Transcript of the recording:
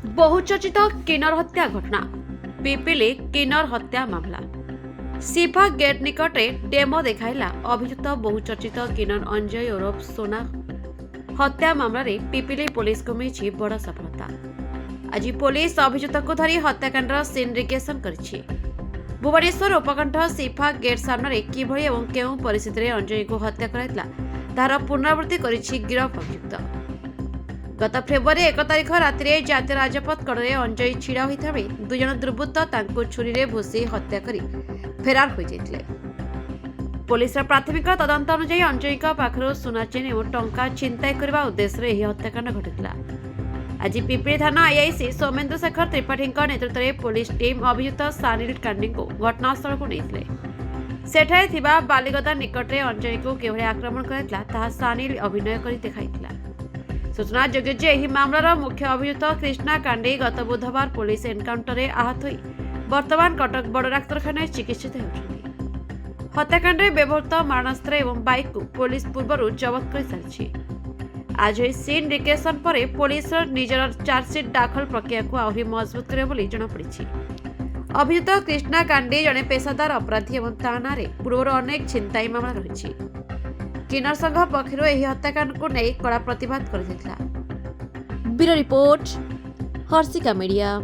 बहुचर्चित किन्नर हत्या घटना पिपिली किन्नर हत्या मामला सिफा गेट निकटे डेमो देखाइला अभियुक्त बहुचर्चित किन्नर अंजय ओरफ सोना हत्या मामलें पिपिली पुलिस को मिली बड़ सफलता। आज पुलिस अभियुक्त को धरी हत्याकांडर सिंडिकेशन करिछि। भुवनेश्वर उपकंठ सिफा गेट सामने किभଳି एवं केउं परिस्थिति रे अंजय को हत्या कराइतला तार पुनरावृत्ति करिछि गिरफ अभियुक्त। गत फेब्रुआरी 1 तारिख राति जातीय राजपथ कड़े अंजय छिड़ा होता बेले दुई जन दुर्बृत्त तांको छुरी भूसी हत्या करी फेरार हो जाते। पुलिस प्राथमिक तदंत अनुसार अंजय पाखर सुना चेन और टंका छिनताई करने उद्देश्य यह हत्याकांड घटिला। आज पिपिली थाना आईआईसी सौमेन्द्र शेखर त्रिपाठी नेतृत्व में पुलिस टीम अभियुक्त सानिल कांडी को घटनास्थल को नहीं सेठारे थिबा बालिगदा निकटरे अंजय को किभଳି आक्रमण कराइतला ताहा सानिल अभिनय करी देखाइतला। सूचना योग्य जे एही मामलार मुख्य अभियुक्त कृष्णा कांडी गत बुधवार पुलिस एनकाउंटर में आहत होई वर्तमान कटक बड़ डाक्तरखाना चिकित्सित होउछन्ति। हत्याकांड में व्यवहृत मारणास्त्र एवं बाइक को पुलिस पूर्व जबत कर सारी। आज सिंडिकेशन पर पुलिस निजर चार्जसीट दाखल प्रक्रिया को आहरी मजबूत करे जनापड़ी। अभियुक्त कृष्णा कांडी जड़े पेशादार अपराधी और थाना पूर्व अनेक छिनताई मामला रही। किन्नर संघ पक्षर यह हत्याकांड को नहीं कड़ा प्रतिवाद कर। Bureau report Harshika media.